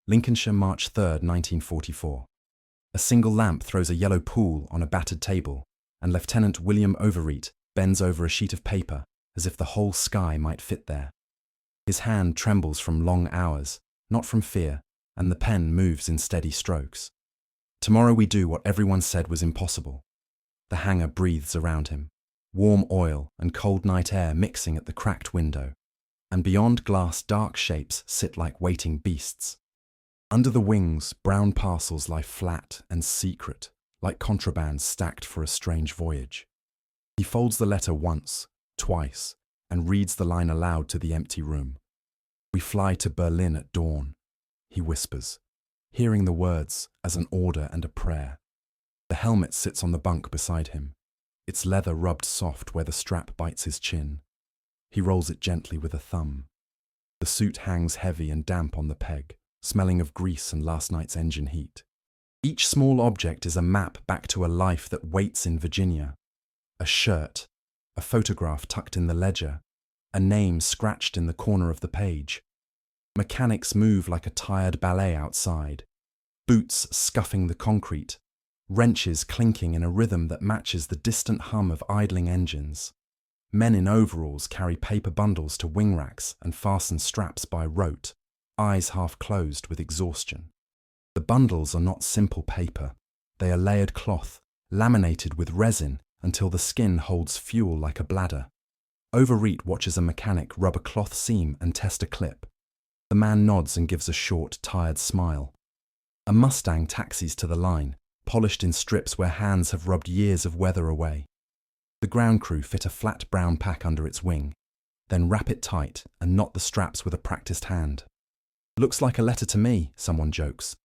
Lincolnshire, March 3rd, 1944. A single lamp throws a yellow pool on a battered table, and Lieutenant William Overeat bends over a sheet of paper as if the whole sky might fit there. His hand trembles from long hours, not from fear, and the pen moves in steady strokes. Tomorrow we do what everyone said was impossible. The hangar breathes around him, warm oil and cold night air mixing at the cracked window, and beyond glass dark shapes sit like waiting beasts. Under the wings, brown parcels lie flat and secret, like contraband stacked for a strange voyage. He folds the letter once, twice, and reads the line aloud to the empty room. "We fly to Berlin at dawn," he whispers, hearing the words as an order and a prayer. The helmet sits on the bunk beside him, its leather rubbed soft where the strap bites his chin. He rolls it gently with a thumb. The suit hangs heavy and damp on the peg, smelling of grease and last night's engine heat. Each small object is a map back to a life that waits in Virginia. A shirt, a photograph tucked in the ledger, a name scratched in the corner of the page. Mechanics move like a tired ballet outside, boots scuffing the concrete, wrenches clinking in a rhythm that matches the distant hum of idling engines. Men in overalls carry paper bundles to wing racks and fasten straps by rote, eyes half closed with exhaustion. The bundles are not simple paper. They are layered cloth, laminated with resin until the skin holds fuel like a bladder. Overeat watches a mechanic rub a cloth seam and test a clip. The man nods and gives a short, tired smile. A Mustang taxis to the line, polished in strips where hands have rubbed years of weather away. The ground crew fit a flat brown pack under its wing, then wrap it tight and knot the straps with a practiced hand. "Looks like a letter to me," someone jokes.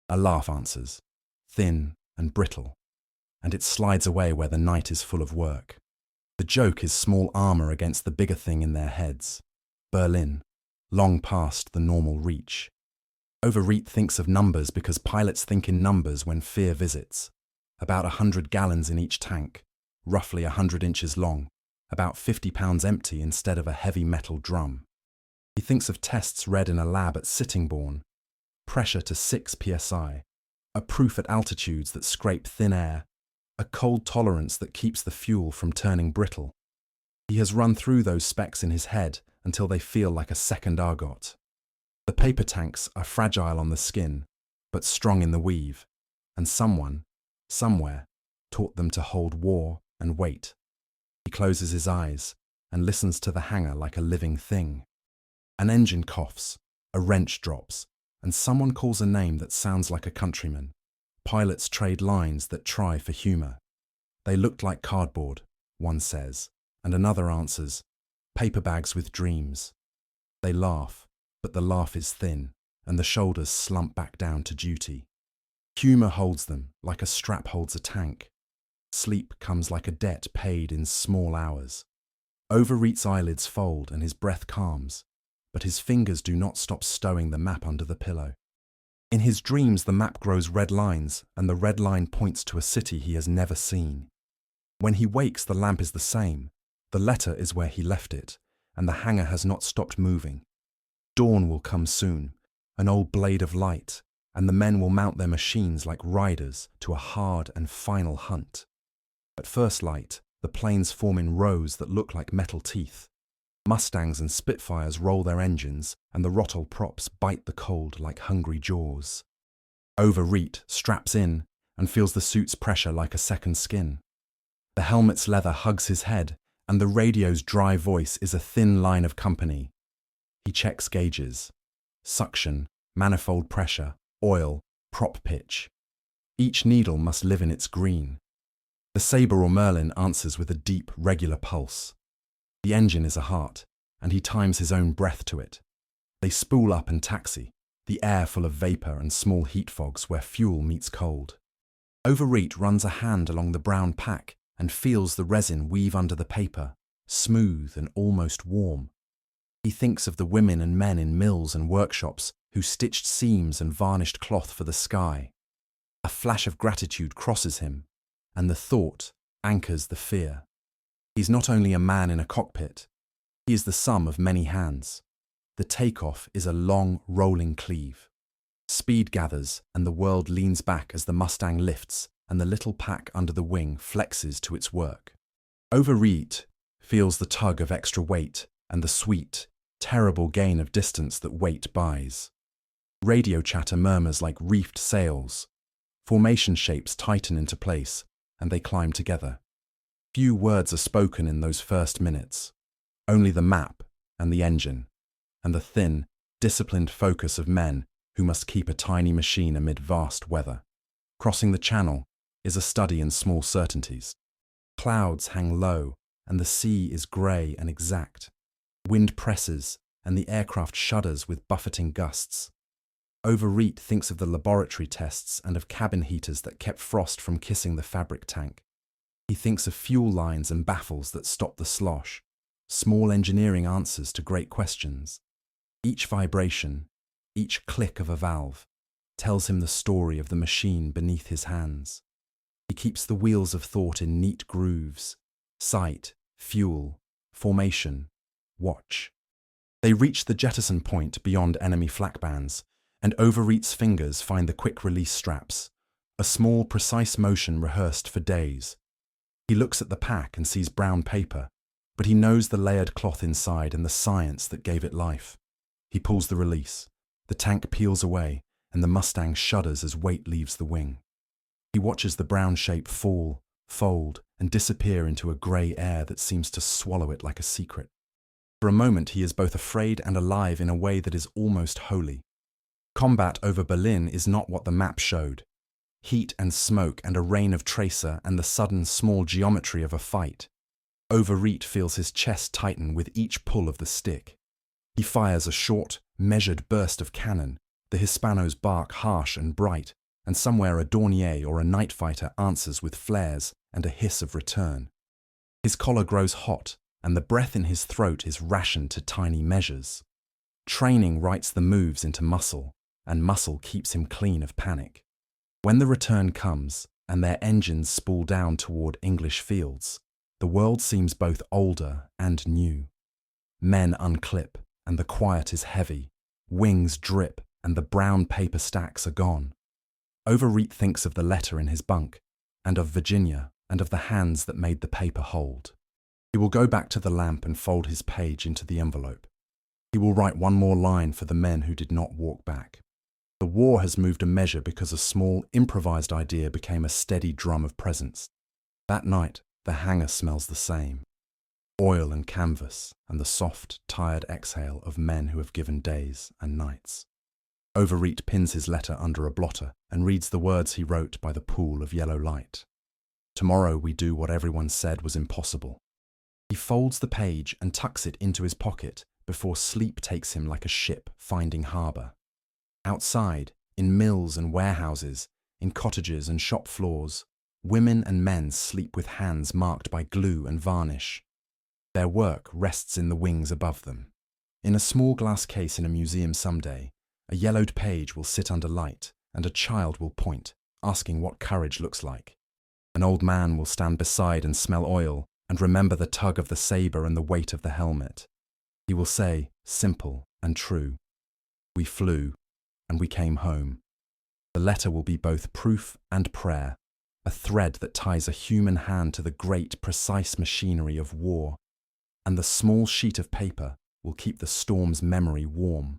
A laugh answers, thin and brittle, and it slides away where the night is full of work. The joke is small armor against the bigger thing in their heads. Berlin, long past the normal reach. Overeat thinks of numbers because pilots think in numbers when fear visits. About 100 gallons in each tank, roughly 100 inches long, about 50 pounds empty instead of a heavy metal drum. He thinks of tests read in a lab at Sittingbourne. Pressure to 6 psi, a proof at altitudes that scrape thin air, a cold tolerance that keeps the fuel from turning brittle. He has run through those specs in his head until they feel like a second Argot. The paper tanks are fragile on the skin, but strong in the weave, and someone, somewhere, taught them to hold war and wait. He closes his eyes and listens to the hangar like a living thing. An engine coughs, a wrench drops, and someone calls a name that sounds like a countryman. Pilots trade lines that try for humor. "They looked like cardboard," one says, and another answers, "Paper bags with dreams." They laugh, but the laugh is thin, and the shoulders slump back down to duty. Humor holds them like a strap holds a tank. Sleep comes like a debt paid in small hours. Overeat's eyelids fold and his breath calms, but his fingers do not stop stowing the map under the pillow. In his dreams, the map grows red lines, and the red line points to a city he has never seen. When he wakes, the lamp is the same. The letter is where he left it, and the hangar has not stopped moving. Dawn will come soon, an old blade of light, and the men will mount their machines like riders to a hard and final hunt. At first light, the planes form in rows that look like metal teeth. Mustangs and Spitfires roll their engines, and the Rottol props bite the cold like hungry jaws. Overeat straps in and feels the suit's pressure like a second skin. The helmet's leather hugs his head, and the radio's dry voice is a thin line of company. He checks gauges. Suction, manifold pressure, oil, prop pitch. Each needle must live in its green. The Sabre or Merlin answers with a deep, regular pulse. The engine is a heart, and he times his own breath to it. They spool up and taxi, the air full of vapor and small heat fogs where fuel meets cold. Overeat runs a hand along the brown pack and feels the resin weave under the paper, smooth and almost warm. He thinks of the women and men in mills and workshops who stitched seams and varnished cloth for the sky. A flash of gratitude crosses him, and the thought anchors the fear. He's not only a man in a cockpit, he is the sum of many hands. The takeoff is a long, rolling cleave. Speed gathers, and the world leans back as the Mustang lifts and the little pack under the wing flexes to its work. Overeat feels the tug of extra weight and the sweet, terrible gain of distance that weight buys. Radio chatter murmurs like reefed sails. Formation shapes tighten into place, and they climb together. Few words are spoken in those first minutes. Only the map and the engine, and the thin, disciplined focus of men who must keep a tiny machine amid vast weather. Crossing the channel is a study in small certainties. Clouds hang low, and the sea is grey and exact. Wind presses, and the aircraft shudders with buffeting gusts. Overeat thinks of the laboratory tests and of cabin heaters that kept frost from kissing the fabric tank. He thinks of fuel lines and baffles that stop the slosh, small engineering answers to great questions. Each vibration, each click of a valve, tells him the story of the machine beneath his hands. He keeps the wheels of thought in neat grooves: sight, fuel, formation, watch. They reach the jettison point beyond enemy flak bands, and Overeat's fingers find the quick-release straps, a small, precise motion rehearsed for days. He looks at the pack and sees brown paper, but he knows the layered cloth inside and the science that gave it life. He pulls the release. The tank peels away, and the Mustang shudders as weight leaves the wing. He watches the brown shape fall, fold, and disappear into a grey air that seems to swallow it like a secret. For a moment he is both afraid and alive in a way that is almost holy. Combat over Berlin is not what the map showed. Heat and smoke and a rain of tracer and the sudden small geometry of a fight. Overeat feels his chest tighten with each pull of the stick. He fires a short, measured burst of cannon. The Hispanos bark harsh and bright, and somewhere a Dornier or a night fighter answers with flares and a hiss of return. His collar grows hot, and the breath in his throat is rationed to tiny measures. Training writes the moves into muscle, and muscle keeps him clean of panic. When the return comes, and their engines spool down toward English fields, the world seems both older and new. Men unclip, and the quiet is heavy. Wings drip, and the brown paper stacks are gone. Overeat thinks of the letter in his bunk, and of Virginia, and of the hands that made the paper hold. He will go back to the lamp and fold his page into the envelope. He will write one more line for the men who did not walk back. The war has moved a measure because a small, improvised idea became a steady drum of presence. That night, the hangar smells the same. Oil and canvas, and the soft, tired exhale of men who have given days and nights. Overeat pins his letter under a blotter and reads the words he wrote by the pool of yellow light. Tomorrow we do what everyone said was impossible. He folds the page and tucks it into his pocket before sleep takes him like a ship finding harbour. Outside, in mills and warehouses, in cottages and shop floors, women and men sleep with hands marked by glue and varnish. Their work rests in the wings above them. In a small glass case in a museum someday, a yellowed page will sit under light, and a child will point, asking what courage looks like. An old man will stand beside and smell oil, and remember the tug of the sabre and the weight of the helmet. He will say, simple and true, "We flew, and we came home." The letter will be both proof and prayer, a thread that ties a human hand to the great, precise machinery of war, and the small sheet of paper will keep the storm's memory warm.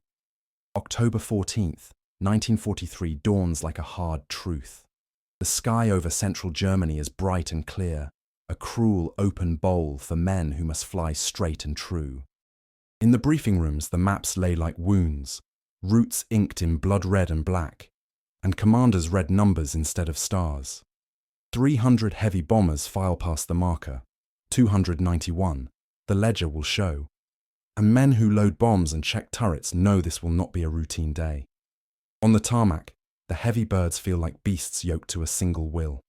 October 14th, 1943 dawns like a hard truth. The sky over central Germany is bright and clear, a cruel open bowl for men who must fly straight and true. In the briefing rooms the maps lay like wounds, routes inked in blood red and black, and commanders read numbers instead of stars. 300 heavy bombers file past the marker, 291, the ledger will show. And men who load bombs and check turrets know this will not be a routine day. On the tarmac, the heavy birds feel like beasts yoked to a single will.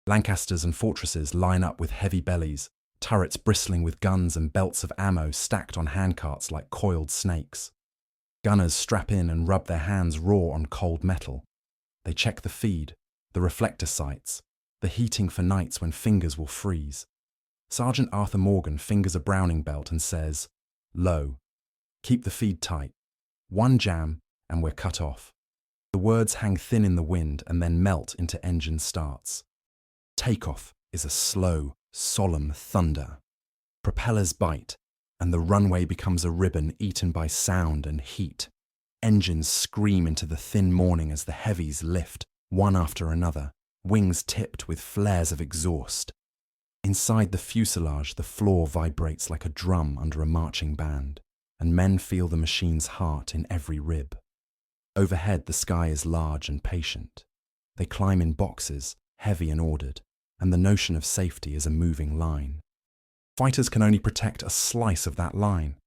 Lancasters and fortresses line up with heavy bellies, turrets bristling with guns and belts of ammo stacked on handcarts like coiled snakes. Gunners strap in and rub their hands raw on cold metal. They check the feed, the reflector sights, the heating for nights when fingers will freeze. Sergeant Arthur Morgan fingers a Browning belt and says, "Low. Keep the feed tight. One jam and we're cut off." The words hang thin in the wind and then melt into engine starts. Takeoff is a slow, solemn thunder. Propellers bite, and the runway becomes a ribbon eaten by sound and heat. Engines scream into the thin morning as the heavies lift, one after another, wings tipped with flares of exhaust. Inside the fuselage, the floor vibrates like a drum under a marching band, and men feel the machine's heart in every rib. Overhead, the sky is large and patient. They climb in boxes, heavy and ordered, and the notion of safety is a moving line. Fighters can only protect a slice of that line.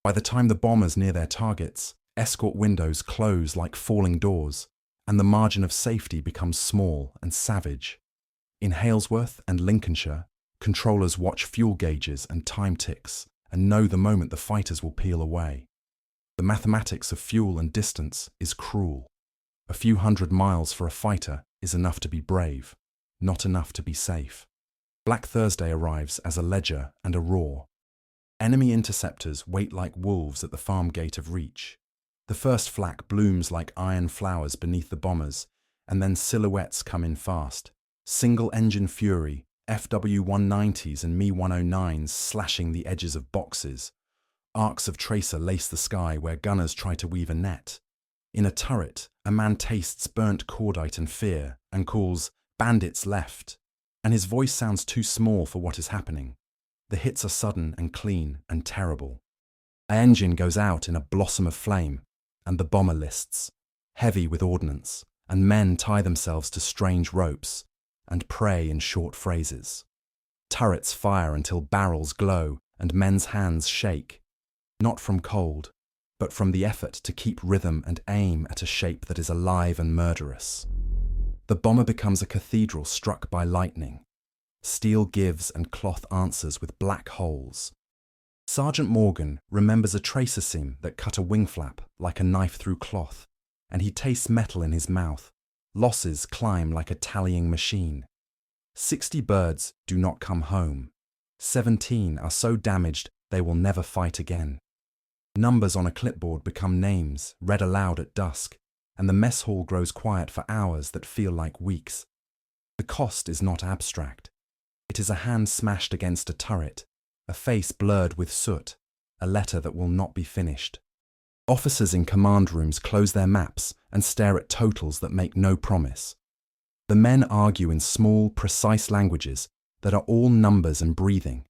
By the time the bombers near their targets, escort windows close like falling doors, and the margin of safety becomes small and savage. In Halesworth and Lincolnshire, controllers watch fuel gauges and time ticks and know the moment the fighters will peel away. The mathematics of fuel and distance is cruel. A few hundred miles for a fighter is enough to be brave, not enough to be safe. Black Thursday arrives as a ledger and a roar. Enemy interceptors wait like wolves at the farm gate of Reach. The first flak blooms like iron flowers beneath the bombers, and then silhouettes come in fast. Single-engine fury, FW-190s and Me-109s slashing the edges of boxes. Arcs of tracer lace the sky where gunners try to weave a net. In a turret, a man tastes burnt cordite and fear and calls, "Bandits left," and his voice sounds too small for what is happening. The hits are sudden and clean and terrible. An engine goes out in a blossom of flame, and the bomber lists, heavy with ordnance, and men tie themselves to strange ropes and pray in short phrases. Turrets fire until barrels glow and men's hands shake, not from cold, but from the effort to keep rhythm and aim at a shape that is alive and murderous. The bomber becomes a cathedral struck by lightning. Steel gives and cloth answers with black holes. Sergeant Morgan remembers a tracer seam that cut a wing flap like a knife through cloth, and he tastes metal in his mouth. Losses climb like a tallying machine. 60 birds do not come home. 17 are so damaged they will never fight again. Numbers on a clipboard become names, read aloud at dusk, and the mess hall grows quiet for hours that feel like weeks. The cost is not abstract. It is a hand smashed against a turret, a face blurred with soot, a letter that will not be finished. Officers in command rooms close their maps and stare at totals that make no promise. The men argue in small, precise languages that are all numbers and breathing.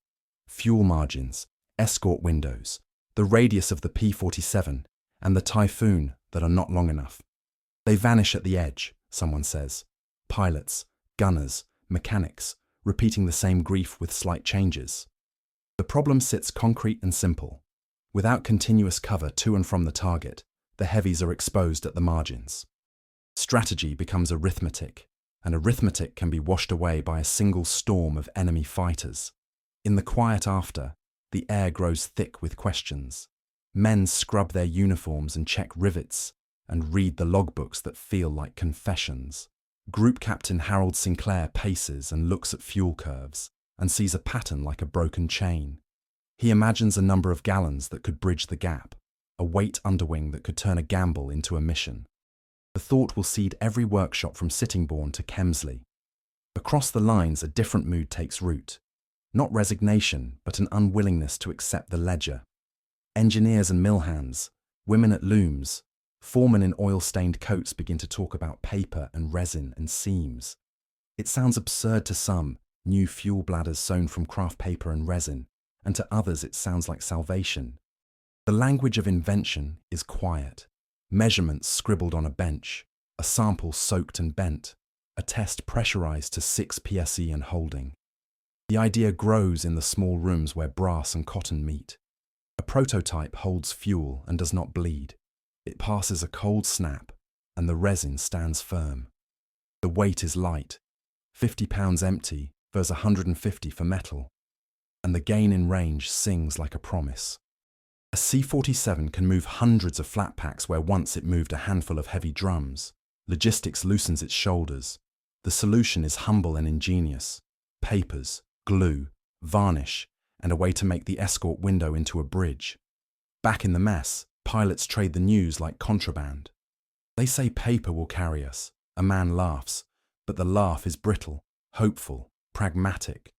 Fuel margins, escort windows, the radius of the P-47, and the Typhoon that are not long enough. They vanish at the edge, someone says. Pilots, gunners, mechanics, repeating the same grief with slight changes. The problem sits concrete and simple. Without continuous cover to and from the target, the heavies are exposed at the margins. Strategy becomes arithmetic, and arithmetic can be washed away by a single storm of enemy fighters. In the quiet after, the air grows thick with questions. Men scrub their uniforms and check rivets, and read the logbooks that feel like confessions. Group Captain Harold Sinclair paces and looks at fuel curves, and sees a pattern like a broken chain. He imagines a number of gallons that could bridge the gap, a weight underwing that could turn a gamble into a mission. The thought will seed every workshop from Sittingbourne to Kemsley. Across the lines, a different mood takes root. Not resignation, but an unwillingness to accept the ledger. Engineers and mill hands, women at looms, foremen in oil-stained coats begin to talk about paper and resin and seams. It sounds absurd to some, new fuel bladders sewn from craft paper and resin, and to others it sounds like salvation. The language of invention is quiet. Measurements scribbled on a bench, a sample soaked and bent, a test pressurized to 6 psi and holding. The idea grows in the small rooms where brass and cotton meet. A prototype holds fuel and does not bleed. It passes a cold snap, and the resin stands firm. The weight is light, 50 pounds empty versus 150 for metal, and the gain in range sings like a promise. A C-47 can move hundreds of flat packs where once it moved a handful of heavy drums. Logistics loosens its shoulders. The solution is humble and ingenious. Papers, glue, varnish, and a way to make the escort window into a bridge. Back in the mess, pilots trade the news like contraband. They say paper will carry us. A man laughs, but the laugh is brittle, hopeful, pragmatic.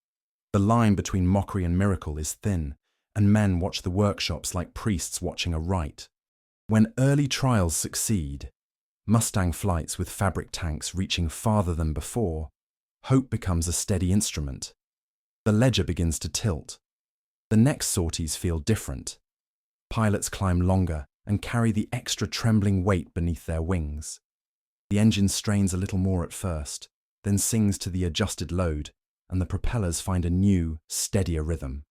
The line between mockery and miracle is thin, and men watch the workshops like priests watching a rite. When early trials succeed, Mustang flights with fabric tanks reaching farther than before, hope becomes a steady instrument. The ledger begins to tilt. The next sorties feel different. Pilots climb longer and carry the extra trembling weight beneath their wings. The engine strains a little more at first, then sings to the adjusted load, and the propellers find a new, steadier rhythm.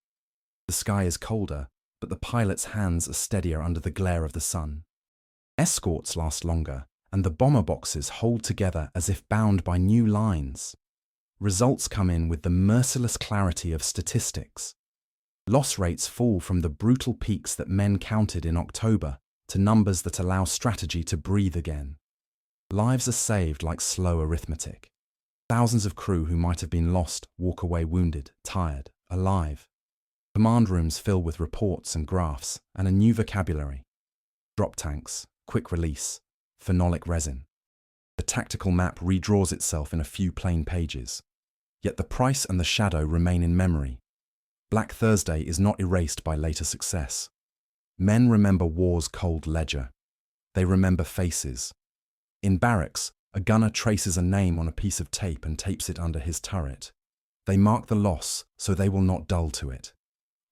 The sky is colder, but the pilot's hands are steadier under the glare of the sun. Escorts last longer, and the bomber boxes hold together as if bound by new lines. Results come in with the merciless clarity of statistics. Loss rates fall from the brutal peaks that men counted in October to numbers that allow strategy to breathe again. Lives are saved like slow arithmetic. Thousands of crew who might have been lost walk away wounded, tired, alive. Command rooms fill with reports and graphs and a new vocabulary. Drop tanks, quick release, phenolic resin. The tactical map redraws itself in a few plain pages. Yet the price and the shadow remain in memory. Black Thursday is not erased by later success. Men remember war's cold ledger. They remember faces. In barracks, a gunner traces a name on a piece of tape and tapes it under his turret. They mark the loss so they will not dull to it.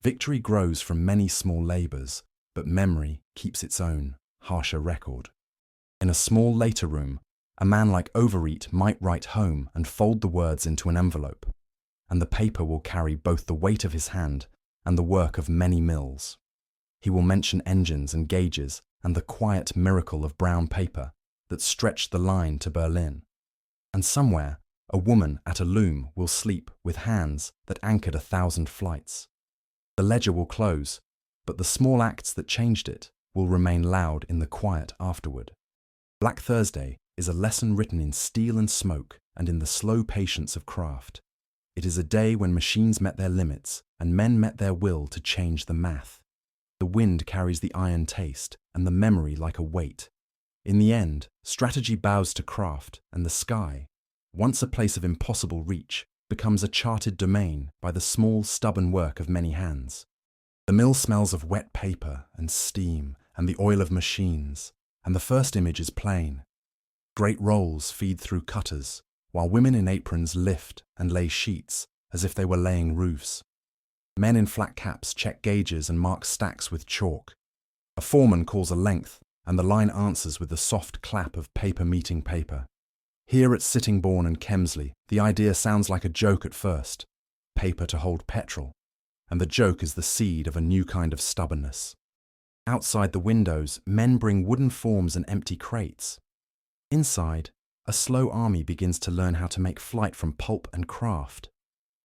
Victory grows from many small labours, but memory keeps its own, harsher record. In a small later room, a man like Overeat might write home and fold the words into an envelope, and the paper will carry both the weight of his hand and the work of many mills. He will mention engines and gauges and the quiet miracle of brown paper that stretched the line to Berlin. And somewhere, a woman at a loom will sleep with hands that anchored 1,000 flights. The ledger will close, but the small acts that changed it will remain loud in the quiet afterward. Black Thursday is a lesson written in steel and smoke and in the slow patience of craft. It is a day when machines met their limits and men met their will to change the math. The wind carries the iron taste and the memory like a weight. In the end, strategy bows to craft, and the sky, once a place of impossible reach, becomes a charted domain by the small, stubborn work of many hands. The mill smells of wet paper and steam and the oil of machines, and the first image is plain. Great rolls feed through cutters, while women in aprons lift and lay sheets as if they were laying roofs. Men in flat caps check gauges and mark stacks with chalk. A foreman calls a length, and the line answers with the soft clap of paper meeting paper. Here at Sittingbourne and Kemsley, the idea sounds like a joke at first. Paper to hold petrol. And the joke is the seed of a new kind of stubbornness. Outside the windows, men bring wooden forms and empty crates. Inside, a slow army begins to learn how to make flight from pulp and craft.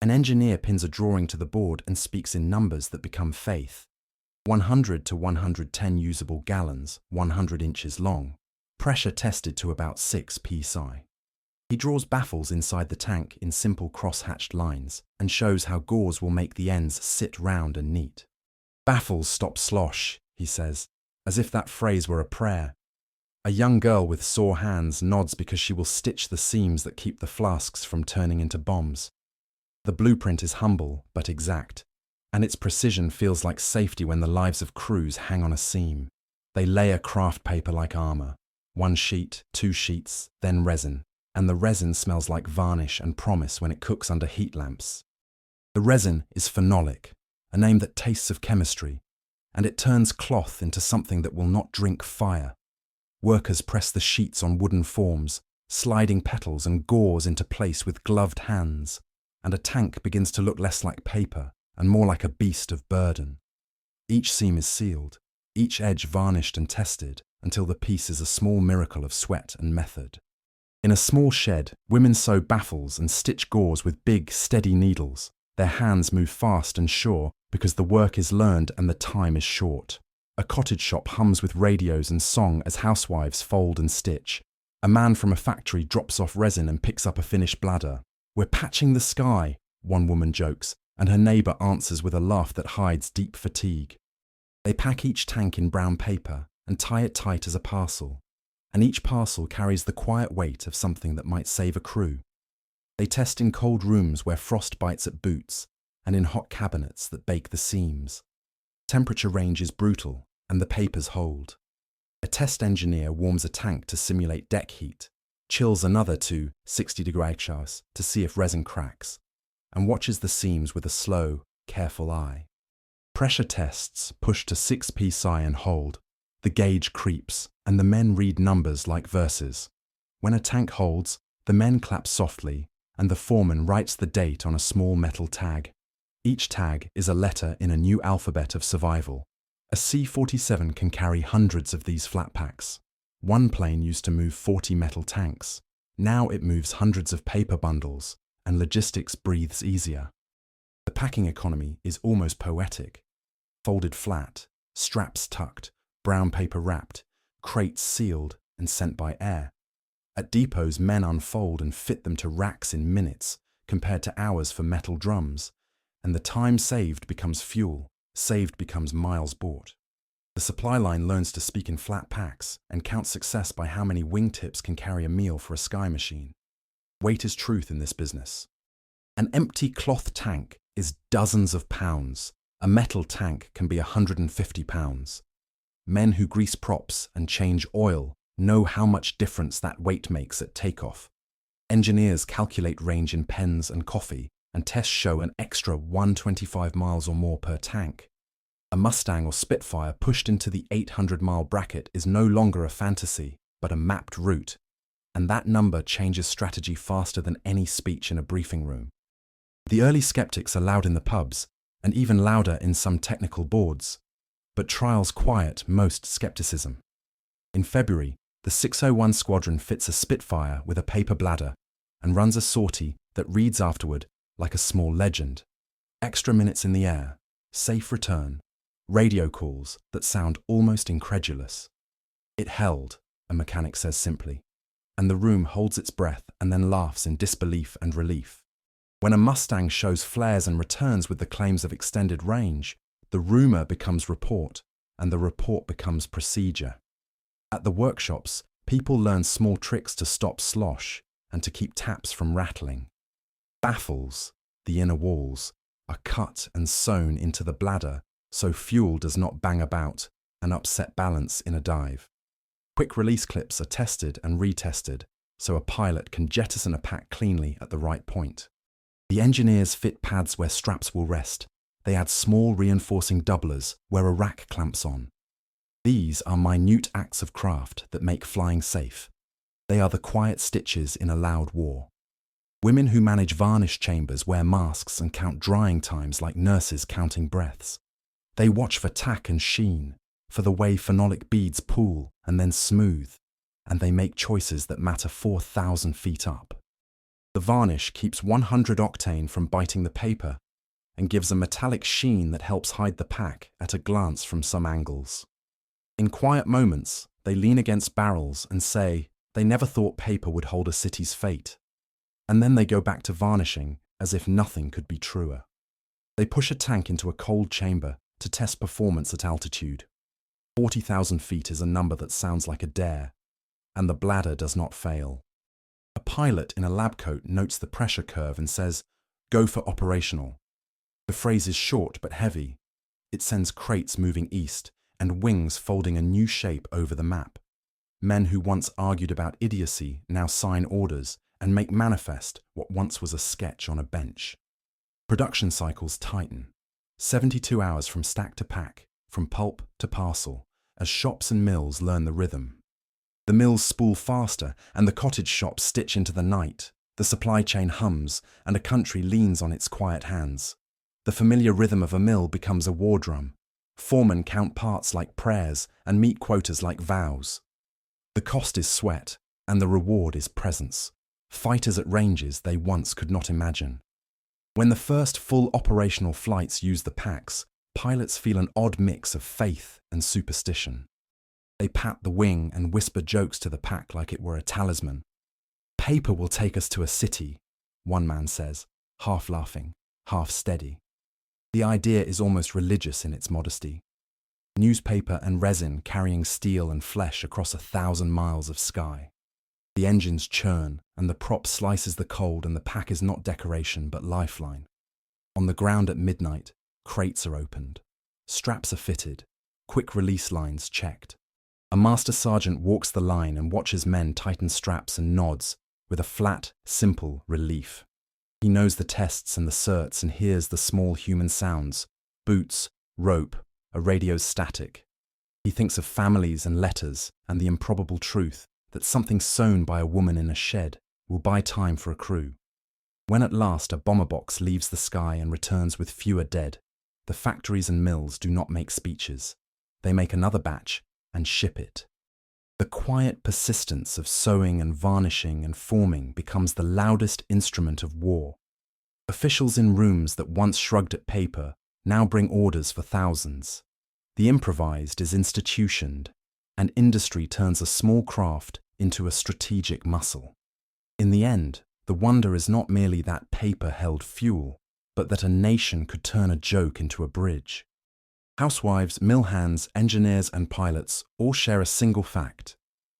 An engineer pins a drawing to the board and speaks in numbers that become faith. 100 to 110 usable gallons, 100 inches long. Pressure tested to about 6 psi. He draws baffles inside the tank in simple cross-hatched lines and shows how gauze will make the ends sit round and neat. Baffles stop slosh, he says, as if that phrase were a prayer. A young girl with sore hands nods because she will stitch the seams that keep the flasks from turning into bombs. The blueprint is humble but exact, and its precision feels like safety when the lives of crews hang on a seam. They layer craft paper like armour. 1 sheet, 2 sheets, then resin, and the resin smells like varnish and promise when it cooks under heat lamps. The resin is phenolic, a name that tastes of chemistry, and it turns cloth into something that will not drink fire. Workers press the sheets on wooden forms, sliding petals and gauze into place with gloved hands, and a tank begins to look less like paper and more like a beast of burden. Each seam is sealed, each edge varnished and tested, until the piece is a small miracle of sweat and method. In a small shed, women sew baffles and stitch gauze with big, steady needles. Their hands move fast and sure because the work is learned and the time is short. A cottage shop hums with radios and song as housewives fold and stitch. A man from a factory drops off resin and picks up a finished bladder. "We're patching the sky," one woman jokes, and her neighbour answers with a laugh that hides deep fatigue. They pack each tank in brown paper and tie it tight as a parcel. and each parcel carries the quiet weight of something that might save a crew. They test in cold rooms where frost bites at boots, and in hot cabinets that bake the seams. Temperature range is brutal, and the papers hold. A test engineer warms a tank to simulate deck heat, chills another to 60-degree Celsius to see if resin cracks, and watches the seams with a slow, careful eye. Pressure tests push to 6 psi and hold. The gauge creeps, and the men read numbers like verses. When a tank holds, the men clap softly, and the foreman writes the date on a small metal tag. Each tag is a letter in a new alphabet of survival. A C-47 can carry hundreds of these flat packs. One plane used to move 40 metal tanks. Now it moves hundreds of paper bundles, and logistics breathes easier. The packing economy is almost poetic. Folded flat, straps tucked, brown paper wrapped, crates sealed and sent by air. At depots, men unfold and fit them to racks in minutes, compared to hours for metal drums, and the time saved becomes fuel, saved becomes miles bought. The supply line learns to speak in flat packs and counts success by how many wingtips can carry a meal for a sky machine. Weight is truth in this business. An empty cloth tank is dozens of pounds. A metal tank can be 150 pounds. Men who grease props and change oil know how much difference that weight makes at takeoff. Engineers calculate range in pens and coffee, and tests show an extra 125 miles or more per tank. A Mustang or Spitfire pushed into the 800-mile bracket is no longer a fantasy, but a mapped route, and that number changes strategy faster than any speech in a briefing room. The early skeptics are loud in the pubs, and even louder in some technical boards, but trials quiet most skepticism. In February, the 601 Squadron fits a Spitfire with a paper bladder and runs a sortie that reads afterward like a small legend. Extra minutes in the air, safe return, radio calls that sound almost incredulous. It held, a mechanic says simply, and the room holds its breath and then laughs in disbelief and relief. When a Mustang shows flares and returns with the claims of extended range, the rumor becomes report, and the report becomes procedure. At the workshops, people learn small tricks to stop slosh and to keep taps from rattling. Baffles, the inner walls, are cut and sewn into the bladder so fuel does not bang about and upset balance in a dive. Quick release clips are tested and retested so a pilot can jettison a pack cleanly at the right point. The engineers fit pads where straps will rest. They add small reinforcing doublers where a rack clamps on. These are minute acts of craft that make flying safe. They are the quiet stitches in a loud war. Women who manage varnish chambers wear masks and count drying times like nurses counting breaths. They watch for tack and sheen, for the way phenolic beads pool and then smooth, and they make choices that matter 4,000 feet up. The varnish keeps 100 octane from biting the paper and gives a metallic sheen that helps hide the pack at a glance from some angles. In quiet moments, they lean against barrels and say they never thought paper would hold a city's fate. And then they go back to varnishing as if nothing could be truer. They push a tank into a cold chamber to test performance at altitude. 40,000 feet is a number that sounds like a dare, and the bladder does not fail. A pilot in a lab coat notes the pressure curve and says, "Go for operational." The phrase is short but heavy. It sends crates moving east and wings folding a new shape over the map. Men who once argued about idiocy now sign orders and make manifest what once was a sketch on a bench. Production cycles tighten. 72 hours from stack to pack, from pulp to parcel, as shops and mills learn the rhythm. The mills spool faster and the cottage shops stitch into the night. The supply chain hums and a country leans on its quiet hands. The familiar rhythm of a mill becomes a war drum. Foremen count parts like prayers and meet quotas like vows. The cost is sweat and the reward is presence. Fighters at ranges they once could not imagine. When the first full operational flights use the packs, pilots feel an odd mix of faith and superstition. They pat the wing and whisper jokes to the pack like it were a talisman. "Paper will take us to a city," one man says, half laughing, half steady. The idea is almost religious in its modesty. newspaper and resin carrying steel and flesh across 1,000 miles of sky. The engines churn, and the prop slices the cold, and the pack is not decoration but lifeline. On the ground at midnight, crates are opened. Straps are fitted, quick release lines checked. A master sergeant walks the line and watches men tighten straps and nods with a flat, simple relief. He knows the tests and the certs and hears the small human sounds: boots, rope, a radio's static. He thinks of families and letters and the improbable truth that something sewn by a woman in a shed will buy time for a crew. When at last a bomber box leaves the sky and returns with fewer dead, the factories and mills do not make speeches. They make another batch and ship it. The quiet persistence of sewing and varnishing and forming becomes the loudest instrument of war. Officials in rooms that once shrugged at paper now bring orders for thousands. The improvised is institutioned, and industry turns a small craft into a strategic muscle. In the end, the wonder is not merely that paper held fuel, but that a nation could turn a joke into a bridge. Housewives, mill hands, engineers, and pilots all share a single fact.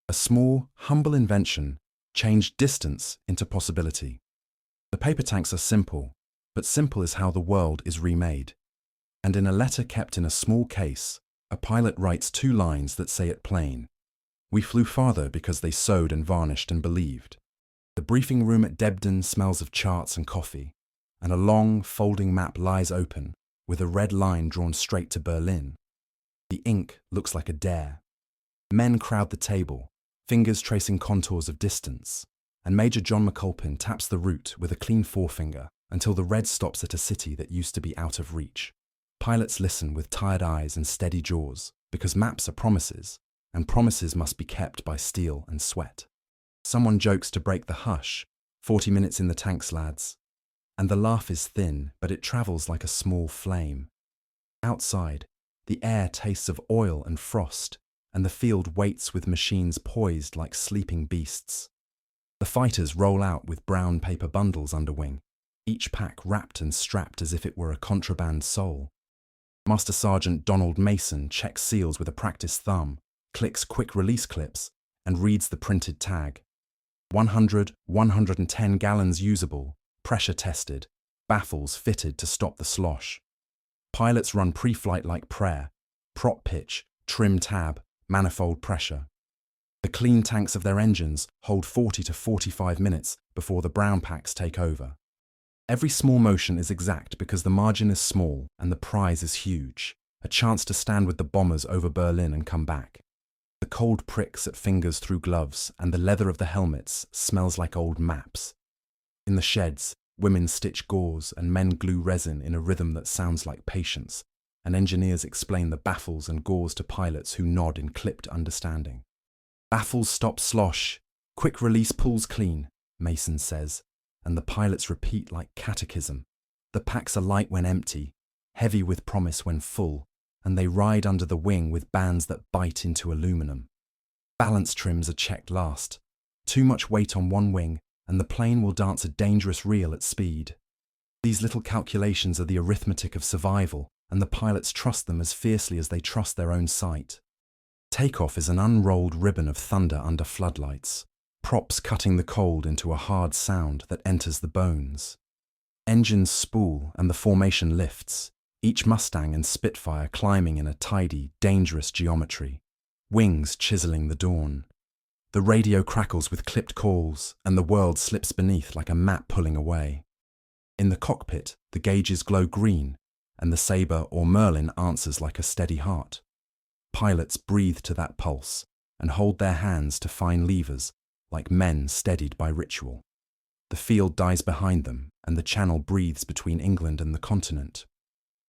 A small, humble invention changed distance into possibility. The paper tanks are simple, but simple is how the world is remade. And in a letter kept in a small case, a pilot writes 2 lines that say it plain. We flew farther because they sewed and varnished and believed. The briefing room at Debden smells of charts and coffee, and a long, folding map lies open, with a red line drawn straight to Berlin. The ink looks like a dare. Men crowd the table, fingers tracing contours of distance, and Major John McAlpin taps the route with a clean forefinger until the red stops at a city that used to be out of reach. Pilots listen with tired eyes and steady jaws, because maps are promises, and promises must be kept by steel and sweat. Someone jokes to break the hush, 40 minutes in the tanks, lads. And the laugh is thin, but it travels like a small flame. Outside, the air tastes of oil and frost, and the field waits with machines poised like sleeping beasts. The fighters roll out with brown paper bundles under wing, each pack wrapped and strapped as if it were a contraband soul. Master Sergeant Donald Mason checks seals with a practiced thumb, clicks quick release clips, and reads the printed tag. 110 gallons usable, pressure tested, baffles fitted to stop the slosh. Pilots run pre-flight like prayer: prop pitch, trim tab, manifold pressure. The clean tanks of their engines hold 40 to 45 minutes before the brown packs take over. Every small motion is exact because the margin is small and the prize is huge, a chance to stand with the bombers over Berlin and come back. The cold pricks at fingers through gloves, and the leather of the helmets smells like old maps. In the sheds, women stitch gauze and men glue resin in a rhythm that sounds like patience, and engineers explain the baffles and gauze to pilots who nod in clipped understanding. Baffles stop slosh, quick release pulls clean, Mason says, and the pilots repeat like catechism. The packs are light when empty, heavy with promise when full, and they ride under the wing with bands that bite into aluminum. Balance trims are checked last. Too much weight on one wing, and the plane will dance a dangerous reel at speed. These little calculations are the arithmetic of survival, and the pilots trust them as fiercely as they trust their own sight. Takeoff is an unrolled ribbon of thunder under floodlights, props cutting the cold into a hard sound that enters the bones. Engines spool and the formation lifts, each Mustang and Spitfire climbing in a tidy, dangerous geometry, wings chiseling the dawn. The radio crackles with clipped calls, and the world slips beneath like a map pulling away. In the cockpit, the gauges glow green, and the Sabre or Merlin answers like a steady heart. Pilots breathe to that pulse and hold their hands to fine levers like men steadied by ritual. The field dies behind them, and the channel breathes between England and the continent.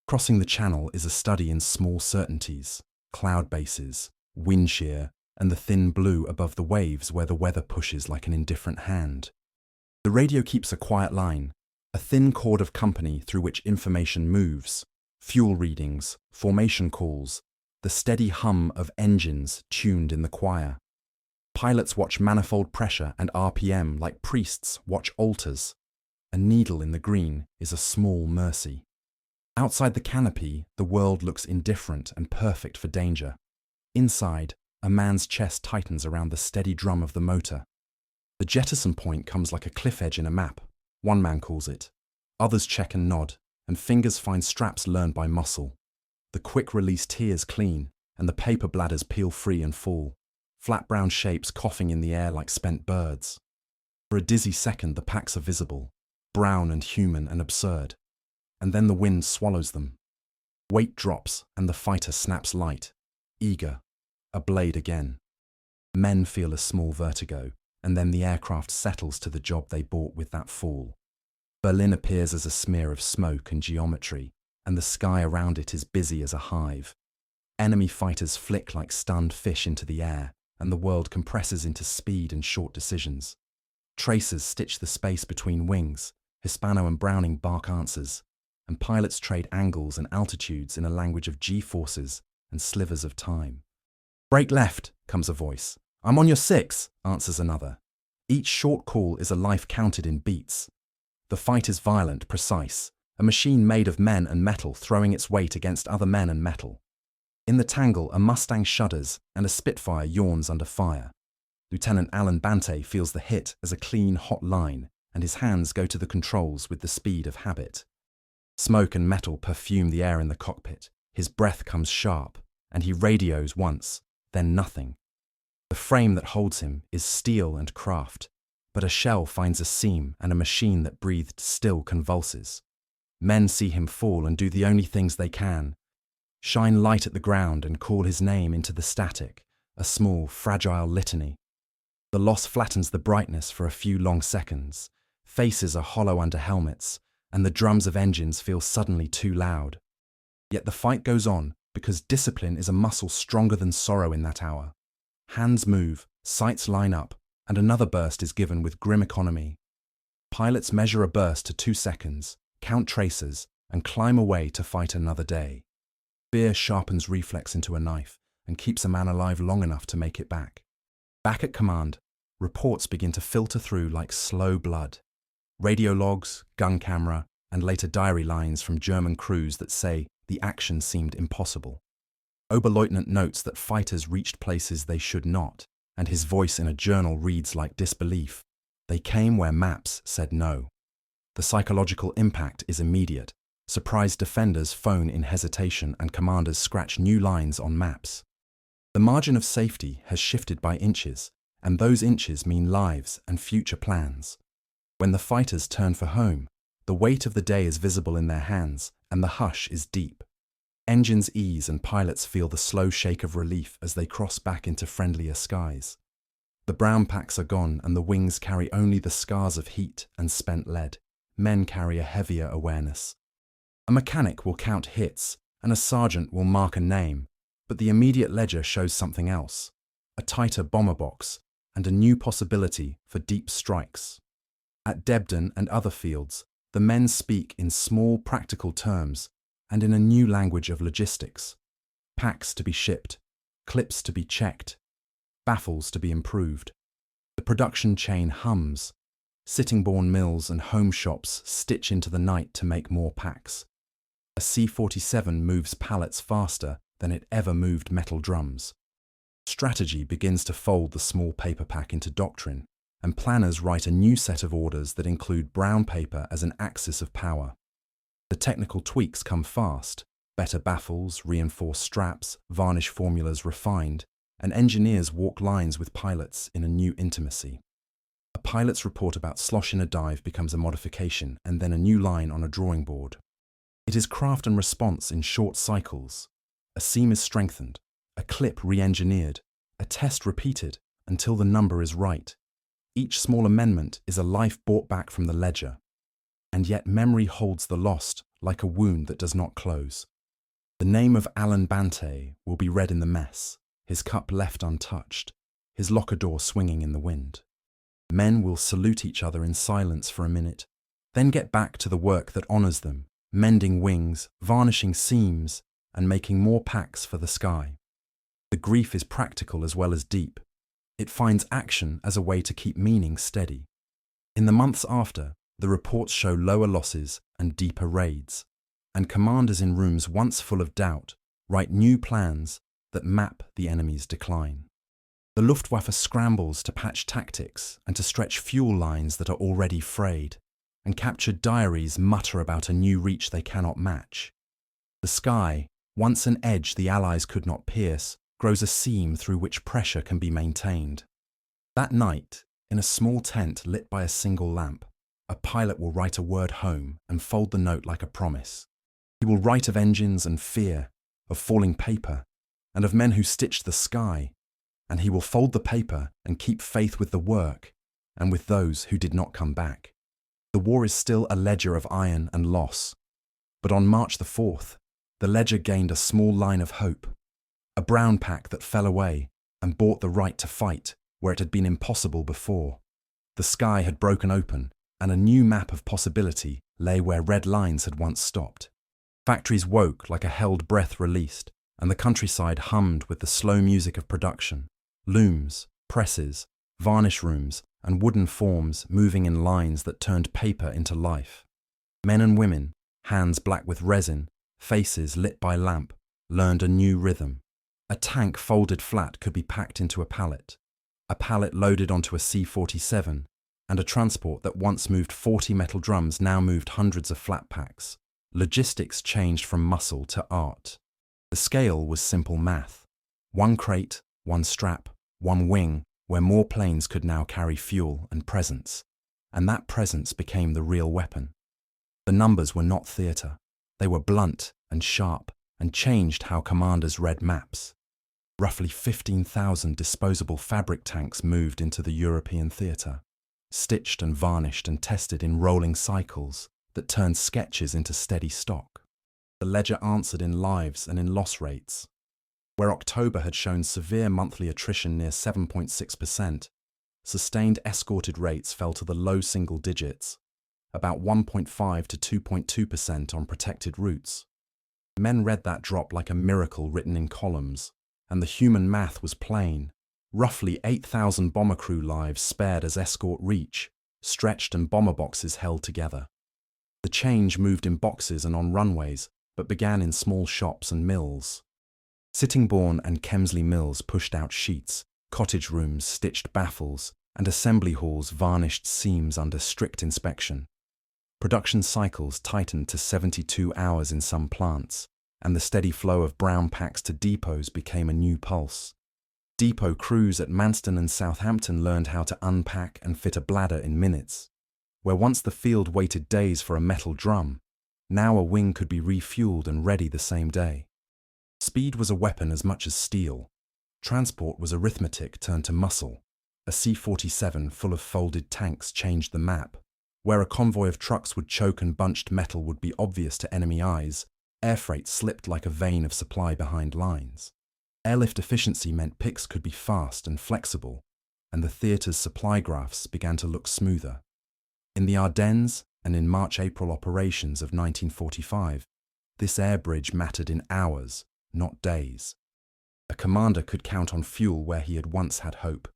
Crossing the channel is a study in small certainties, cloud bases, wind shear, and the thin blue above the waves where the weather pushes like an indifferent hand. The radio keeps a quiet line, a thin cord of company through which information moves, fuel readings, formation calls, the steady hum of engines tuned in the choir. Pilots watch manifold pressure and RPM like priests watch altars. A needle in the green is a small mercy. Outside the canopy, the world looks indifferent and perfect for danger. Inside, a man's chest tightens around the steady drum of the motor. The jettison point comes like a cliff edge in a map, one man calls it. Others check and nod, and fingers find straps learned by muscle. The quick-release tears clean, and the paper bladders peel free and fall, flat brown shapes coughing in the air like spent birds. For a dizzy second, the packs are visible, brown and human and absurd, and then the wind swallows them. Weight drops, and the fighter snaps light, eager, a blade again. Men feel a small vertigo, and then the aircraft settles to the job they bought with that fall. Berlin appears as a smear of smoke and geometry, and the sky around it is busy as a hive. Enemy fighters flick like stunned fish into the air, and the world compresses into speed and short decisions. Tracers stitch the space between wings, Hispano and Browning bark answers, and pilots trade angles and altitudes in a language of G-forces and slivers of time. "Brake left," comes a voice. "I'm on your 6, answers another. Each short call is a life counted in beats. The fight is violent, precise, a machine made of men and metal throwing its weight against other men and metal. In the tangle, a Mustang shudders and a Spitfire yawns under fire. Lieutenant Alan Bante feels the hit as a clean, hot line, and his hands go to the controls with the speed of habit. Smoke and metal perfume the air in the cockpit. His breath comes sharp, and he radios once, then nothing. The frame that holds him is steel and craft, but a shell finds a seam and a machine that breathed still convulses. Men see him fall and do the only things they can. Shine light at the ground and call his name into the static, a small, fragile litany. The loss flattens the brightness for a few long seconds. Faces are hollow under helmets, and the drums of engines feel suddenly too loud. Yet the fight goes on, because discipline is a muscle stronger than sorrow in that hour. Hands move, sights line up, and another burst is given with grim economy. Pilots measure a burst to 2 seconds, count tracers, and climb away to fight another day. Fear sharpens reflex into a knife and keeps a man alive long enough to make it back. Back at command, reports begin to filter through like slow blood. Radio logs, gun camera, and later diary lines from German crews that say the action seemed impossible. Oberleutnant notes that fighters reached places they should not, and his voice in a journal reads like disbelief. They came where maps said no. The psychological impact is immediate. Surprised defenders phone in hesitation and commanders scratch new lines on maps. The margin of safety has shifted by inches, and those inches mean lives and future plans. When the fighters turn for home, the weight of the day is visible in their hands, and the hush is deep. Engines ease and pilots feel the slow shake of relief as they cross back into friendlier skies. The brown packs are gone and the wings carry only the scars of heat and spent lead. Men carry a heavier awareness. A mechanic will count hits and a sergeant will mark a name, but the immediate ledger shows something else, a tighter bomber box and a new possibility for deep strikes. At Debden and other fields, the men speak in small practical terms and in a new language of logistics. Packs to be shipped, clips to be checked, baffles to be improved. The production chain hums. Sittingbourne mills and home shops stitch into the night to make more packs. A C-47 moves pallets faster than it ever moved metal drums. Strategy begins to fold the small paper pack into doctrine, and planners write a new set of orders that include brown paper as an axis of power. The technical tweaks come fast, better baffles, reinforced straps, varnish formulas refined, and engineers walk lines with pilots in a new intimacy. A pilot's report about slosh in a dive becomes a modification and then a new line on a drawing board. It is craft and response in short cycles. A seam is strengthened, a clip re-engineered, a test repeated until the number is right. Each small amendment is a life bought back from the ledger. And yet memory holds the lost like a wound that does not close. The name of Alan Bante will be read in the mess, his cup left untouched, his locker door swinging in the wind. Men will salute each other in silence for a minute, then get back to the work that honors them, mending wings, varnishing seams, and making more packs for the sky. The grief is practical as well as deep. It finds action as a way to keep meaning steady. In the months after, the reports show lower losses and deeper raids. and commanders in rooms once full of doubt write new plans that map the enemy's decline. The Luftwaffe scrambles to patch tactics and to stretch fuel lines that are already frayed, and captured diaries mutter about a new reach they cannot match. The sky, once an edge the Allies could not pierce, grows a seam through which pressure can be maintained. That night, in a small tent lit by a single lamp, a pilot will write a word home and fold the note like a promise. He will write of engines and fear, of falling paper, and of men who stitched the sky, and he will fold the paper and keep faith with the work and with those who did not come back. The war is still a ledger of iron and loss, but on March the 4th, the ledger gained a small line of hope, a brown pack that fell away and bought the right to fight where it had been impossible before. The sky had broken open, and a new map of possibility lay where red lines had once stopped. Factories woke like a held breath released, and the countryside hummed with the slow music of production. Looms, presses, varnish rooms, and wooden forms moving in lines that turned paper into life. Men and women, hands black with resin, faces lit by lamp, learned a new rhythm. A tank folded flat could be packed into a pallet loaded onto a C-47, and a transport that once moved 40 metal drums now moved hundreds of flat packs. Logistics changed from muscle to art. The scale was simple math. One crate, one strap, one wing, where more planes could now carry fuel and presence, and that presence became the real weapon. The numbers were not theatre. They were blunt and sharp and changed how commanders read maps. Roughly 15,000 disposable fabric tanks moved into the European theatre, stitched and varnished and tested in rolling cycles that turned sketches into steady stock. The ledger answered in lives and in loss rates. Where October had shown severe monthly attrition near 7.6%, sustained escorted rates fell to the low single digits, about 1.5 to 2.2% on protected routes. Men read that drop like a miracle written in columns, and the human math was plain. Roughly 8,000 bomber crew lives spared as escort reach, stretched and bomber boxes held together. The change moved in boxes and on runways, but began in small shops and mills. Sittingbourne and Kemsley mills pushed out sheets, cottage rooms stitched baffles, and assembly halls varnished seams under strict inspection. Production cycles tightened to 72 hours in some plants, and the steady flow of brown packs to depots became a new pulse. Depot crews at Manston and Southampton learned how to unpack and fit a bladder in minutes. Where once the field waited days for a metal drum, now a wing could be refueled and ready the same day. Speed was a weapon as much as steel. Transport was arithmetic turned to muscle. A C-47 full of folded tanks changed the map. Where a convoy of trucks would choke and bunched metal would be obvious to enemy eyes, air freight slipped like a vein of supply behind lines. Airlift efficiency meant picks could be fast and flexible, and the theatre's supply graphs began to look smoother. In the Ardennes and in March-April operations of 1945, this air bridge mattered in hours, not days. A commander could count on fuel where he had once had hope.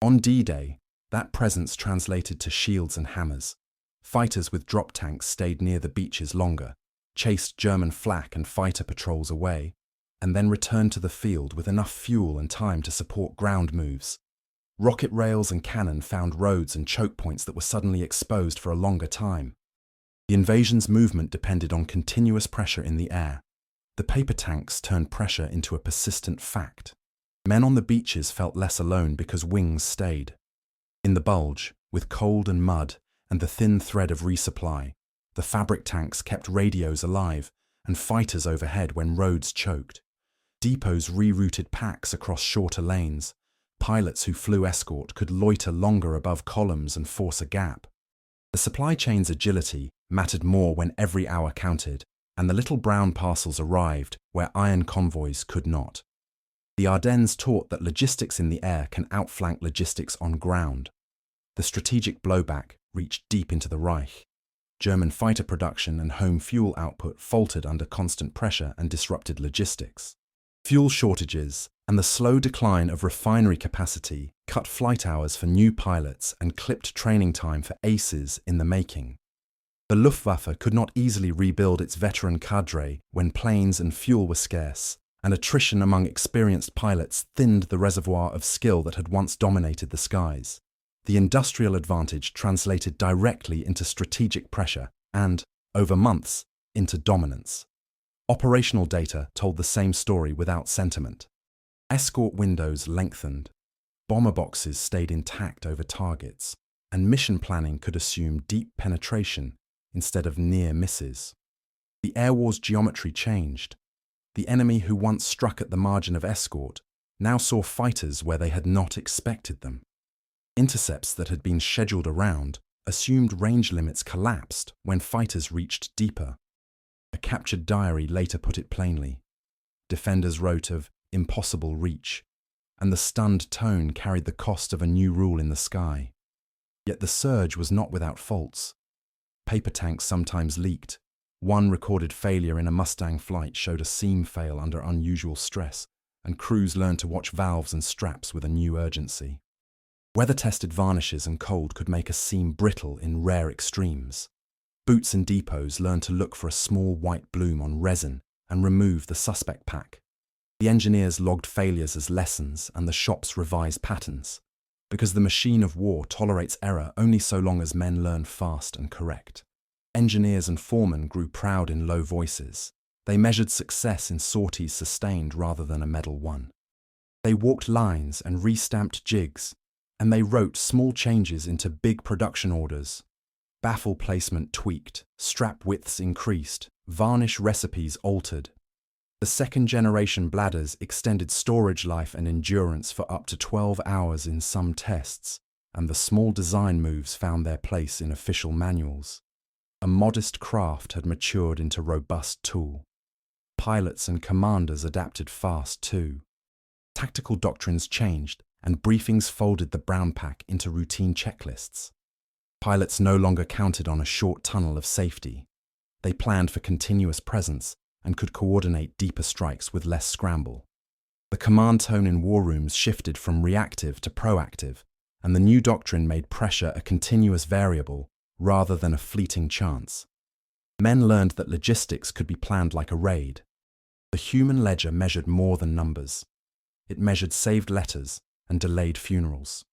On D-Day, that presence translated to shields and hammers. Fighters with drop tanks stayed near the beaches longer, chased German flak and fighter patrols away, and then returned to the field with enough fuel and time to support ground moves. Rocket rails and cannon found roads and choke points that were suddenly exposed for a longer time. The invasion's movement depended on continuous pressure in the air. The paper tanks turned pressure into a persistent fact. Men on the beaches felt less alone because wings stayed. In the bulge, with cold and mud and the thin thread of resupply, the fabric tanks kept radios alive and fighters overhead when roads choked. Depots rerouted packs across shorter lanes. Pilots who flew escort could loiter longer above columns and force a gap. The supply chain's agility mattered more when every hour counted, and the little brown parcels arrived where iron convoys could not. The Ardennes taught that logistics in the air can outflank logistics on ground. The strategic blowback reached deep into the Reich. German fighter production and home fuel output faltered under constant pressure and disrupted logistics. Fuel shortages and the slow decline of refinery capacity cut flight hours for new pilots and clipped training time for aces in the making. The Luftwaffe could not easily rebuild its veteran cadre when planes and fuel were scarce, and attrition among experienced pilots thinned the reservoir of skill that had once dominated the skies. The industrial advantage translated directly into strategic pressure and, over months, into dominance. Operational data told the same story without sentiment. Escort windows lengthened, bomber boxes stayed intact over targets, and mission planning could assume deep penetration instead of near misses. The air war's geometry changed. The enemy who once struck at the margin of escort now saw fighters where they had not expected them. Intercepts that had been scheduled around assumed range limits collapsed when fighters reached deeper. A captured diary later put it plainly. Defenders wrote of impossible reach, and the stunned tone carried the cost of a new rule in the sky. Yet the surge was not without faults. Paper tanks sometimes leaked. One recorded failure in a Mustang flight showed a seam fail under unusual stress, and crews learned to watch valves and straps with a new urgency. Weather-tested varnishes and cold could make a seam brittle in rare extremes. Boots and depots learned to look for a small white bloom on resin and remove the suspect pack. The engineers logged failures as lessons and the shops revised patterns, because the machine of war tolerates error only so long as men learn fast and correct. Engineers and foremen grew proud in low voices. They measured success in sorties sustained rather than a medal won. They walked lines and restamped jigs, and they wrote small changes into big production orders. Baffle placement tweaked, strap widths increased, varnish recipes altered. The second-generation bladders extended storage life and endurance for up to 12 hours in some tests, and the small design moves found their place in official manuals. A modest craft had matured into robust tool. Pilots and commanders adapted fast too. Tactical doctrines changed, and briefings folded the brown pack into routine checklists. Pilots no longer counted on a short tunnel of safety. They planned for continuous presence and could coordinate deeper strikes with less scramble. The command tone in war rooms shifted from reactive to proactive, and the new doctrine made pressure a continuous variable rather than a fleeting chance. Men learned that logistics could be planned like a raid. The human ledger measured more than numbers. It measured saved letters and delayed funerals.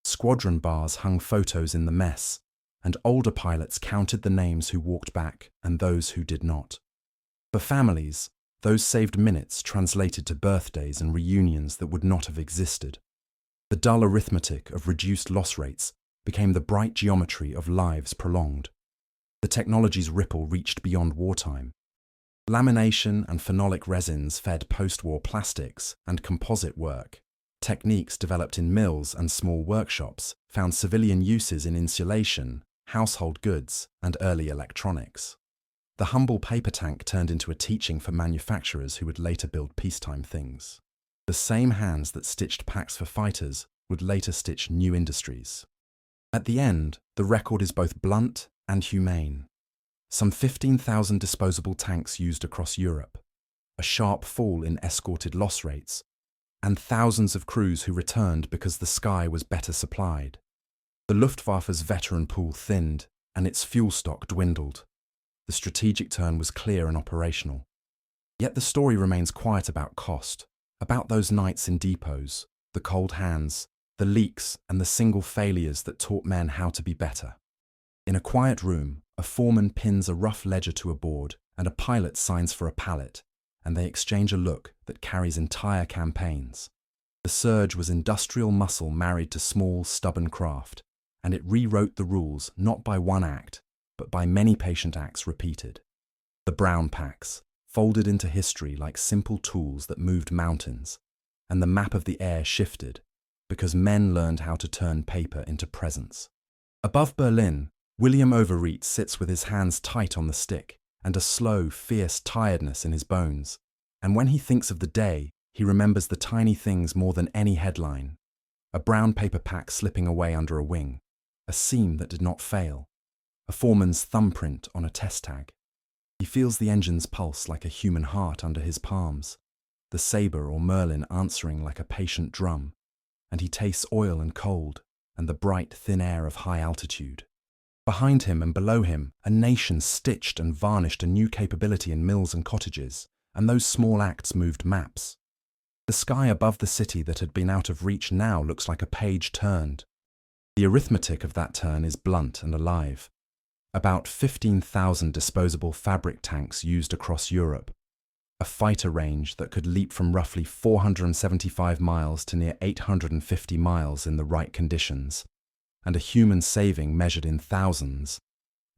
Squadron bars hung photos in the mess, and older pilots counted the names who walked back and those who did not. For families, those saved minutes translated to birthdays and reunions that would not have existed. The dull arithmetic of reduced loss rates became the bright geometry of lives prolonged. The technology's ripple reached beyond wartime. Lamination and phenolic resins fed post-war plastics and composite work. Techniques developed in mills and small workshops found civilian uses in insulation, household goods, and early electronics. The humble paper tank turned into a teaching for manufacturers who would later build peacetime things. The same hands that stitched packs for fighters would later stitch new industries. At the end, the record is both blunt and humane. Some 15,000 disposable tanks used across Europe, a sharp fall in escorted loss rates, and thousands of crews who returned because the sky was better supplied. The Luftwaffe's veteran pool thinned, and its fuel stock dwindled. The strategic turn was clear and operational. Yet the story remains quiet about cost, about those nights in depots, the cold hands, the leaks, and the single failures that taught men how to be better. In a quiet room, a foreman pins a rough ledger to a board, and a pilot signs for a pallet, and they exchange a look that carries entire campaigns. The surge was industrial muscle married to small, stubborn craft, and it rewrote the rules not by one act, but by many patient acts repeated. The brown packs, folded into history like simple tools that moved mountains, and the map of the air shifted, because men learned how to turn paper into presence. Above Berlin, William Overeat sits with his hands tight on the stick, and a slow, fierce tiredness in his bones. And when he thinks of the day, he remembers the tiny things more than any headline. A brown paper pack slipping away under a wing, a seam that did not fail, a foreman's thumbprint on a test tag. He feels the engine's pulse like a human heart under his palms, the sabre or Merlin answering like a patient drum, and he tastes oil and cold and the bright, thin air of high altitude. Behind him and below him, a nation stitched and varnished a new capability in mills and cottages, and those small acts moved maps. The sky above the city that had been out of reach now looks like a page turned. The arithmetic of that turn is blunt and alive. About 15,000 disposable fabric tanks used across Europe. A fighter range that could leap from roughly 475 miles to near 850 miles in the right conditions. And a human saving measured in thousands.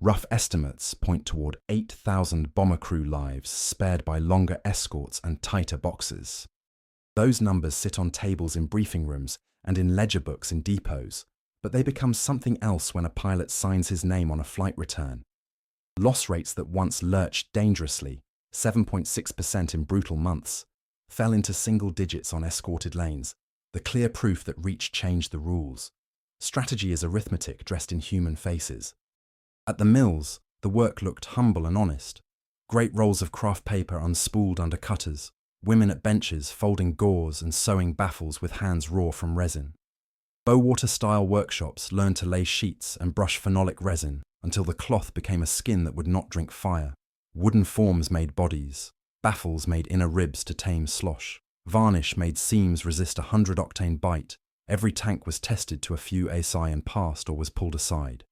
Rough estimates point toward 8,000 bomber crew lives spared by longer escorts and tighter boxes. Those numbers sit on tables in briefing rooms and in ledger books in depots, but they become something else when a pilot signs his name on a flight return. Loss rates that once lurched dangerously, 7.6% in brutal months, fell into single digits on escorted lanes, the clear proof that reach changed the rules. Strategy is arithmetic dressed in human faces. At the mills, the work looked humble and honest. Great rolls of craft paper unspooled under cutters, women at benches folding gauze and sewing baffles with hands raw from resin. Bowater-style workshops learned to lay sheets and brush phenolic resin until the cloth became a skin that would not drink fire. Wooden forms made bodies, baffles made inner ribs to tame slosh, varnish made seams resist 100-octane bite. Every tank was tested to a few ASI and passed or was pulled aside.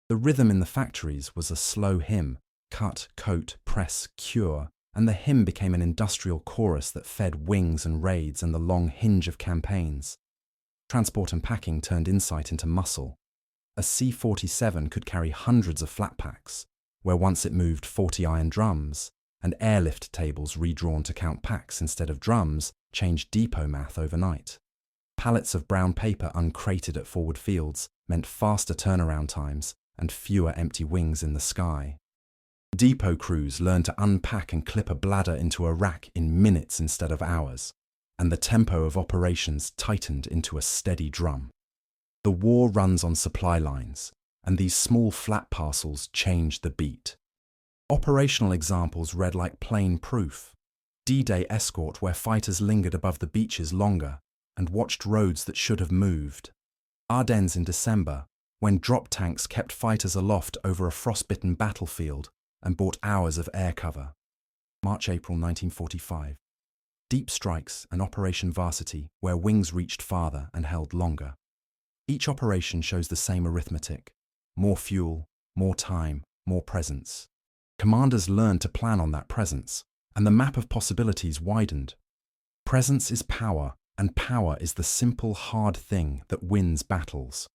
The rhythm in the factories was a slow hymn, cut, coat, press, cure, and the hymn became an industrial chorus that fed wings and raids and the long hinge of campaigns. Transport and packing turned insight into muscle. A C-47 could carry hundreds of flat packs, where once it moved 40 iron drums, and airlift tables redrawn to count packs instead of drums changed depot math overnight. Pallets of brown paper uncrated at forward fields meant faster turnaround times and fewer empty wings in the sky. Depot crews learned to unpack and clip a bladder into a rack in minutes instead of hours, and the tempo of operations tightened into a steady drum. The war runs on supply lines, and these small flat parcels changed the beat. Operational examples read like plain proof. D-Day escort where fighters lingered above the beaches longer and watched roads that should have moved. Ardennes in December, when drop tanks kept fighters aloft over a frostbitten battlefield and bought hours of air cover. March-April 1945. Deep strikes and Operation Varsity, where wings reached farther and held longer. Each operation shows the same arithmetic. More fuel, more time, more presence. Commanders learned to plan on that presence, and the map of possibilities widened. Presence is power, and power is the simple, hard thing that wins battles.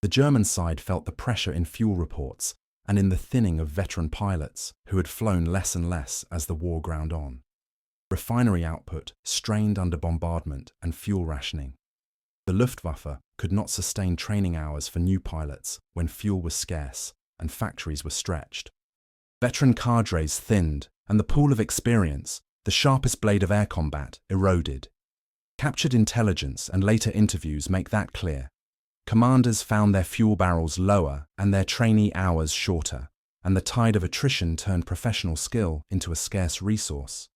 The German side felt the pressure in fuel reports and in the thinning of veteran pilots who had flown less and less as the war ground on. Refinery output strained under bombardment and fuel rationing. The Luftwaffe could not sustain training hours for new pilots when fuel was scarce and factories were stretched. Veteran cadres thinned, and the pool of experience, the sharpest blade of air combat, eroded. Captured intelligence and later interviews make that clear. Commanders found their fuel barrels lower and their trainee hours shorter, and the tide of attrition turned professional skill into a scarce resource.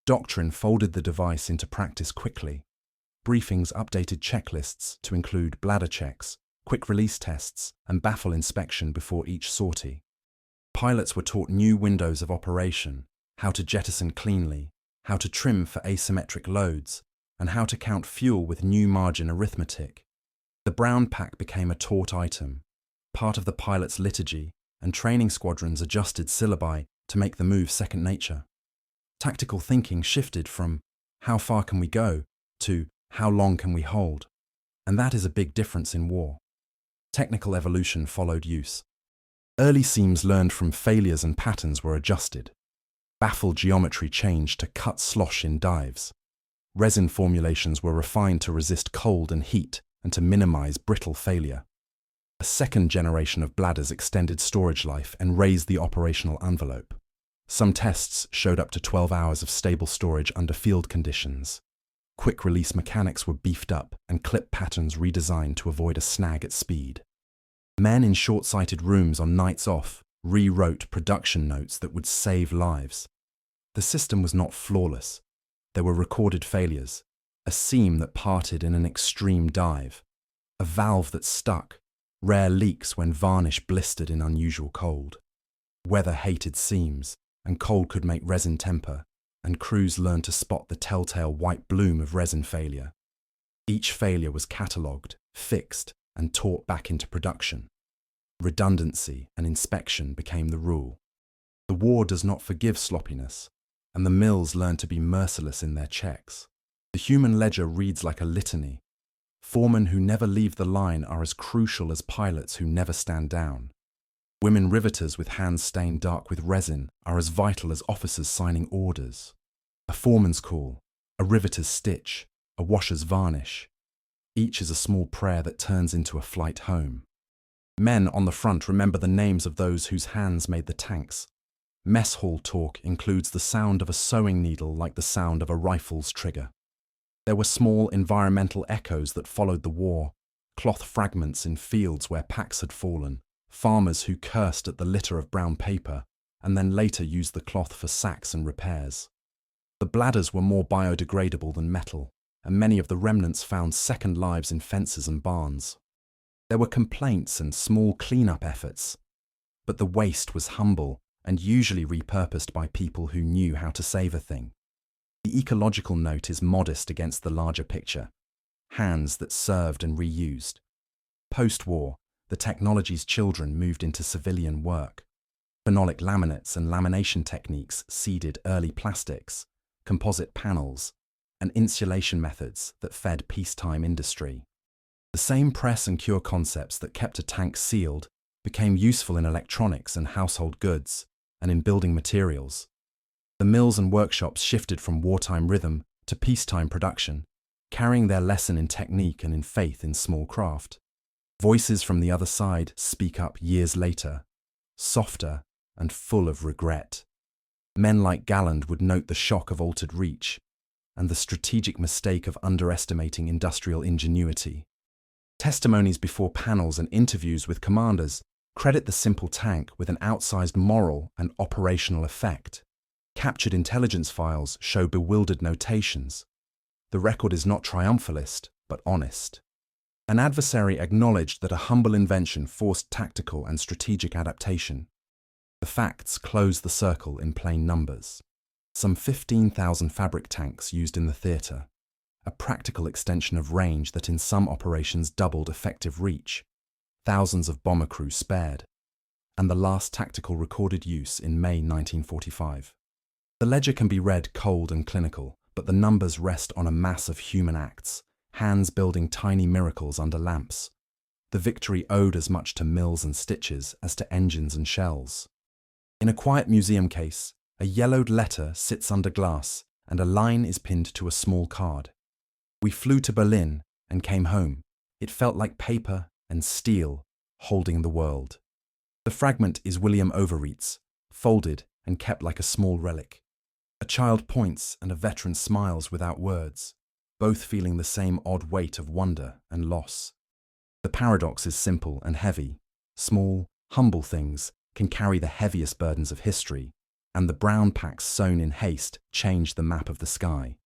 Doctrine folded the device into practice quickly. Briefings updated checklists to include bladder checks, quick release tests, and baffle inspection before each sortie. Pilots were taught new windows of operation, how to jettison cleanly, how to trim for asymmetric loads, and how to count fuel with new margin arithmetic. The brown pack became a taught item, part of the pilot's liturgy, and training squadrons adjusted syllabi to make the move second nature. Tactical thinking shifted from how far can we go to how long can we hold, and that is a big difference in war. Technical evolution followed use. Early seams learned from failures and patterns were adjusted. Baffle geometry changed to cut slosh in dives. Resin formulations were refined to resist cold and heat and to minimize brittle failure. A second generation of bladders extended storage life and raised the operational envelope. Some tests showed up to 12 hours of stable storage under field conditions. Quick release mechanics were beefed up and clip patterns redesigned to avoid a snag at speed. Men in short-sighted rooms on nights off rewrote production notes that would save lives. The system was not flawless. There were recorded failures, a seam that parted in an extreme dive, a valve that stuck, rare leaks when varnish blistered in unusual cold. Weather hated seams, and cold could make resin temper, and crews learned to spot the telltale white bloom of resin failure. Each failure was catalogued, fixed, and taught back into production. Redundancy and inspection became the rule. The war does not forgive sloppiness, and the mills learn to be merciless in their checks. The human ledger reads like a litany. Foremen who never leave the line are as crucial as pilots who never stand down. Women riveters with hands stained dark with resin are as vital as officers signing orders. A foreman's call, a riveter's stitch, a washer's varnish. Each is a small prayer that turns into a flight home. Men on the front remember the names of those whose hands made the tanks. Mess hall talk includes the sound of a sewing needle like the sound of a rifle's trigger. There were small environmental echoes that followed the war, cloth fragments in fields where packs had fallen, farmers who cursed at the litter of brown paper and then later used the cloth for sacks and repairs. The bladders were more biodegradable than metal, and many of the remnants found second lives in fences and barns. There were complaints and small clean-up efforts, but the waste was humble and usually repurposed by people who knew how to save a thing. The ecological note is modest against the larger picture, hands that served and reused. Post-war, the technology's children moved into civilian work. Phenolic laminates and lamination techniques seeded early plastics, composite panels, and insulation methods that fed peacetime industry. The same press and cure concepts that kept a tank sealed became useful in electronics and household goods, and in building materials. The mills and workshops shifted from wartime rhythm to peacetime production, carrying their lesson in technique and in faith in small craft. Voices from the other side speak up years later, softer and full of regret. Men like Galland would note the shock of altered reach and the strategic mistake of underestimating industrial ingenuity. Testimonies before panels and interviews with commanders credit the simple tank with an outsized moral and operational effect. Captured intelligence files show bewildered notations. The record is not triumphalist, but honest. An adversary acknowledged that a humble invention forced tactical and strategic adaptation. The facts close the circle in plain numbers. Some 15,000 fabric tanks used in the theatre, a practical extension of range that in some operations doubled effective reach. Thousands of bomber crews spared, and the last tactical recorded use in May 1945. The ledger can be read cold and clinical, but the numbers rest on a mass of human acts, hands building tiny miracles under lamps. The victory owed as much to mills and stitches as to engines and shells. In a quiet museum case, a yellowed letter sits under glass and a line is pinned to a small card. We flew to Berlin and came home. It felt like paper and steel holding the world. The fragment is William Overeat's, folded and kept like a small relic. A child points and a veteran smiles without words, both feeling the same odd weight of wonder and loss. The paradox is simple and heavy. Small, humble things can carry the heaviest burdens of history, and the brown packs sewn in haste change the map of the sky.